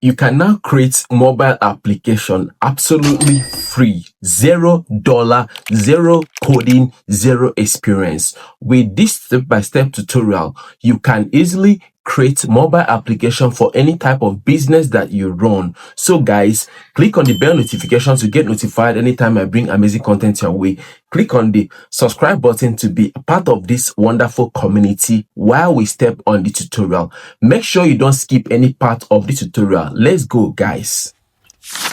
you can now create mobile application absolutely free. $0, zero coding, zero experience. With this step-by-step tutorial, you can easily create mobile application for any type of business that you run. So guys, click on the bell notification to get notified anytime I bring amazing content your way. Click on the subscribe button to be a part of this wonderful community while we step on the tutorial. Make sure you don't skip any part of the tutorial. Let's go, guys.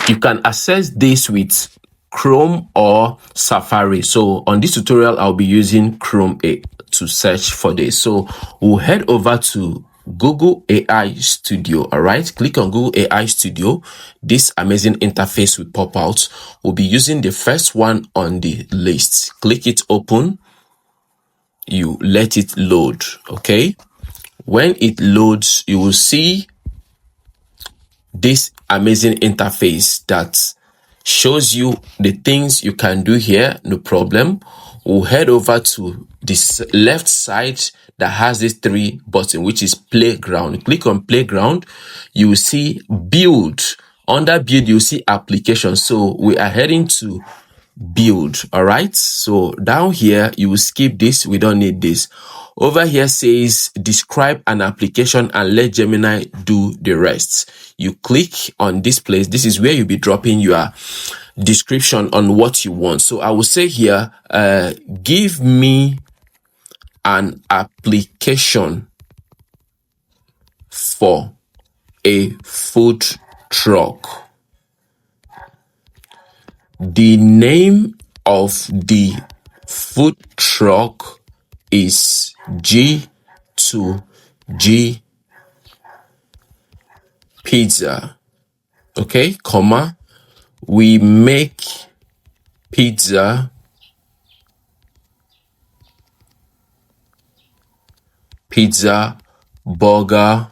You can access this with Chrome or Safari. So on this tutorial, I'll be using Chrome to search for this. So we'll head over to Google AI Studio. All right, click on Google AI Studio. This amazing interface will pop out. We'll be using the first one on the list. Click it open. You let it load. Okay, when it loads, you will see this amazing interface that shows you the things you can do here. No problem. We'll head over to this left side that has this 3 button, which is playground. Click on playground. You will see build. Under build, you see application. So we are heading to build. All right. So down here, you will skip this. We don't need this. Over here says describe an application and let Gemini do the rest. You click on this place. This is where you'll be dropping your description on what you want. So I will say here, give me an application for a food truck. The name of the food truck is G2G Pizza. Okay, comma. We make pizza, burger,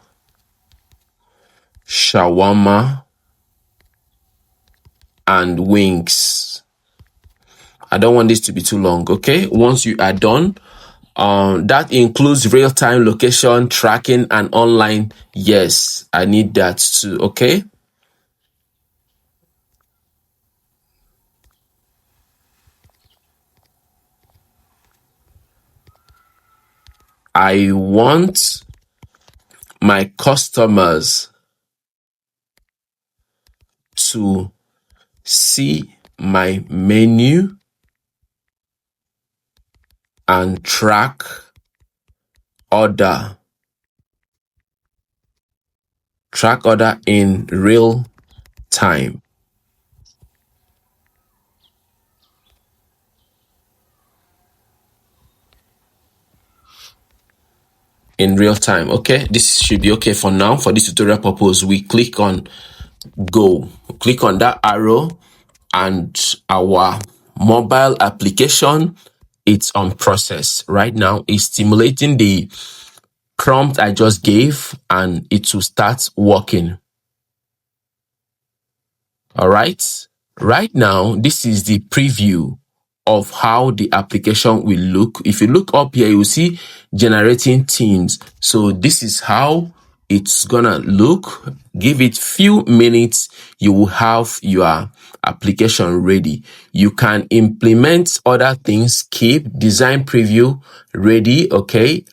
shawarma, and wings. I don't want this to be too long. Okay, once you are done, that includes real-time location tracking and online. Yes, I need that too. Okay. I want my customers to see my menu and track order in real time. Okay, this should be okay for now. For this tutorial purpose, we click on go. Click on that arrow and our mobile application, it's on process right now. It's stimulating the prompt I just gave and it will start working. All right, right now this is the preview of how the application will look. If you look up here, you will see generating themes. So this is how it's gonna look. Give it few minutes, you will have your application ready. You can implement other things. Skip design preview ready. Okay,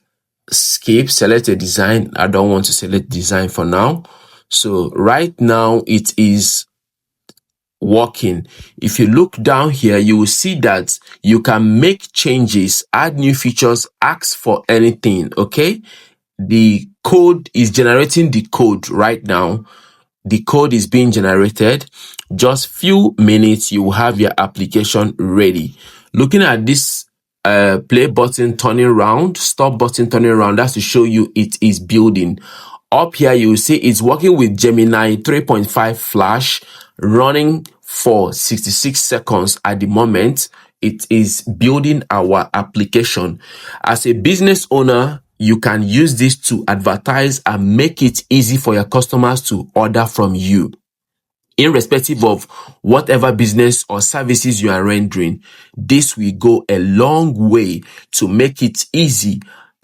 skip, select a design. I don't want to select design for now. So right now it is working. If you look down here, you will see that you can make changes, add new features, ask for anything. Okay, the code is generating the code right now. The code is being generated. Just few minutes, you will have your application ready. Looking at this play button turning around, stop button turning around, that's to show you it is building. Up here, you will see it's working with Gemini 3.5 Flash, running for 66 seconds at the moment. It is building our application. As a business owner, you can use this to advertise and make it easy for your customers to order from you. Irrespective of whatever business or services you are rendering, this will go a long way to make it easy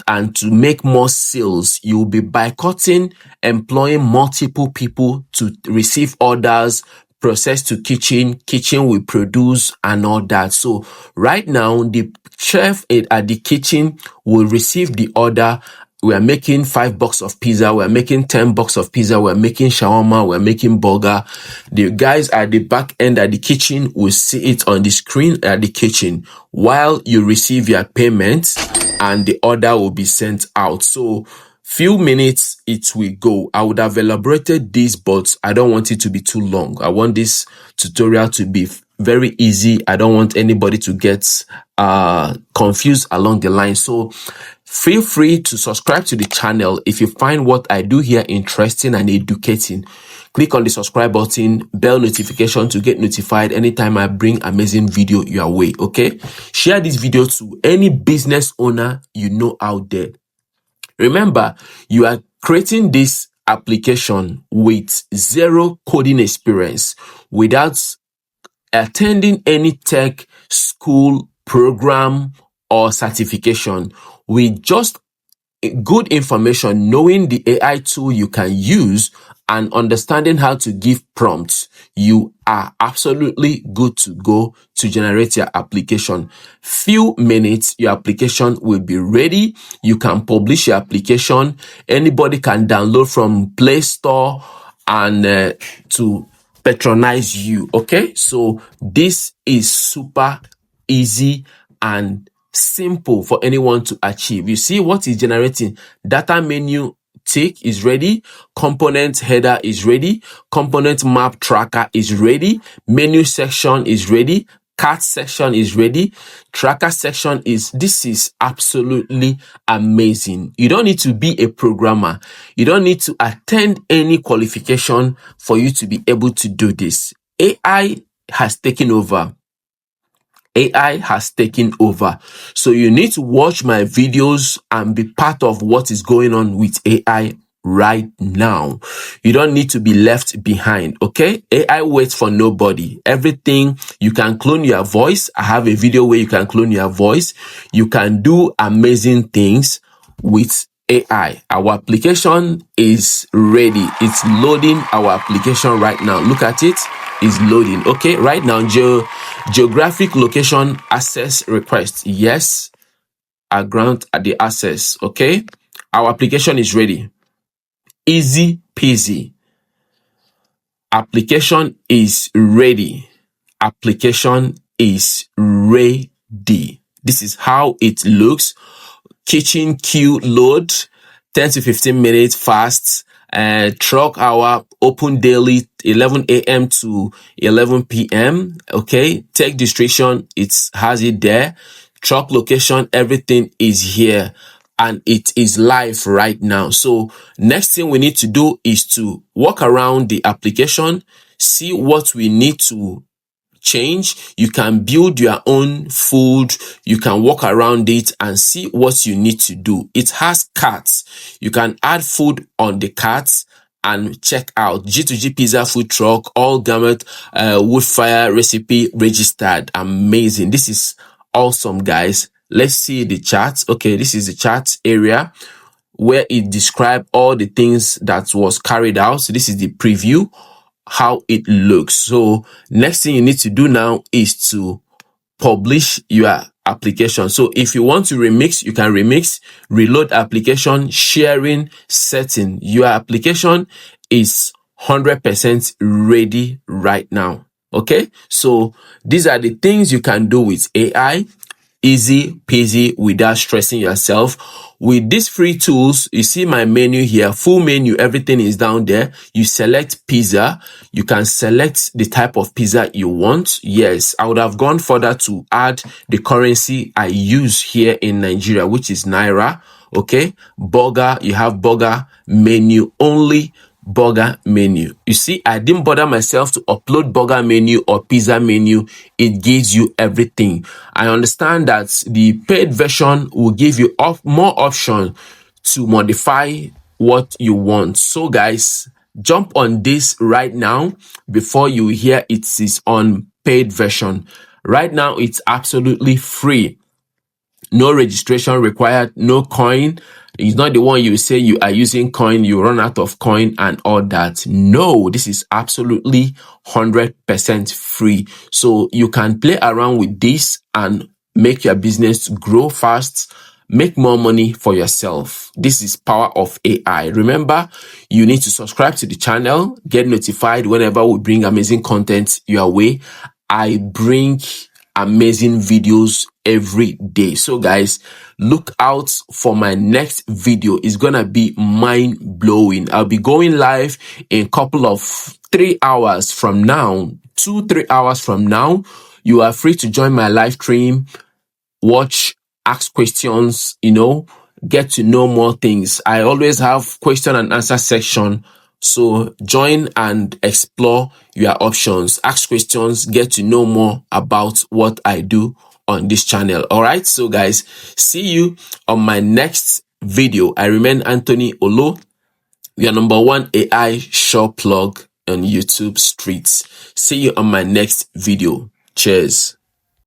and to make more sales, you'll be boycotting employing multiple people to receive orders, process to kitchen will produce and all that. So right now, the chef at the kitchen will receive the order. We are making 5 boxes of pizza. We are making 10 boxes of pizza. We are making shawarma. We are making burger. The guys at the back end at the kitchen will see it on the screen at the kitchen while you receive your payment, and the order will be sent out. So few minutes it will go. I would have elaborated this, but I don't want it to be too long. I want this tutorial to be very easy. I don't want anybody to get confused along the line. So feel free to subscribe to the channel if you find what I do here interesting and educating. Click on the subscribe button, bell notification to get notified anytime I bring amazing video your way, okay? Share this video to any business owner you know out there. Remember, you are creating this application with zero coding experience, without attending any tech school program or certification, with just good information, knowing the AI tool you can use and understanding how to give prompts. You are absolutely good to go to generate your application. Few minutes, your application will be ready. You can publish your application. Anybody can download from Play Store and to patronize you. Okay, so this is super easy and simple for anyone to achieve. You see what is generating? Data menu tick is ready, component header is ready, component map tracker is ready, menu section is ready, cart section is ready, tracker section is. This is absolutely amazing. You don't need to be a programmer. You don't need to attend any qualification for you to be able to do this. AI has taken over. AI has taken over. So you need to watch my videos and be part of what is going on with AI right now. You don't need to be left behind, okay? AI waits for nobody. Everything, you can clone your voice. I have a video where you can clone your voice. You can do amazing things with AI. Our application is ready. It's loading our application right now. Look at it. It's loading. Okay, right now, geographic location access request. Yes, I grant the access. Okay, our application is ready. Easy peasy. Application is ready. Application is ready. This is how it looks. Kitchen queue load, 10 to 15 minutes fast. Truck hour open daily 11 a.m. to 11 p.m. Okay, tech description, it has it there. Truck location, everything is here and it is live right now. So next thing we need to do is to walk around the application, see what we need to change. You can build your own food. You can walk around it and see what you need to do. It has carts. You can add food on the carts and check out G2G pizza food truck, all gamut, wood fire recipe registered. Amazing. This is awesome, guys. Let's see the chart. Okay, this is the chart area where it describes all the things that was carried out. So this is the preview, how it looks. So next thing you need to do now is to publish your application. So if you want to remix, you can remix, reload application, sharing, setting. Your application is 100% ready right now. Okay, so these are the things you can do with AI. Easy peasy without stressing yourself. With these free tools, you see my menu here, full menu, everything is down there. You select pizza. You can select the type of pizza you want. Yes, I would have gone further to add the currency I use here in Nigeria, which is Naira. Okay, burger, you have burger menu only. Burger menu. You see, I didn't bother myself to upload burger menu or pizza menu. It gives you everything. I understand that the paid version will give you more option to modify what you want. So guys, jump on this right now before you hear it is on paid version. Right now, it's absolutely free. No registration required, no coin. It's not the one you say you are using coin, you run out of coin and all that. No, this is absolutely 100% free. So you can play around with this and make your business grow fast, make more money for yourself. This is power of AI. Remember, you need to subscribe to the channel, get notified whenever we bring amazing content your way. I bring amazing videos every day. So guys, look out for my next video. It's gonna be mind blowing. I'll be going live in a couple of 3 hours from now, 2-3 hours from now. You are free to join my live stream, watch, ask questions, get to know more things. I always have question and answer section. So join and explore your options, ask questions, get to know more about what I do on this channel. All right. So guys, see you on my next video. I remain Anthony Olo, your #1 AI shop plug on YouTube streets. See you on my next video. Cheers.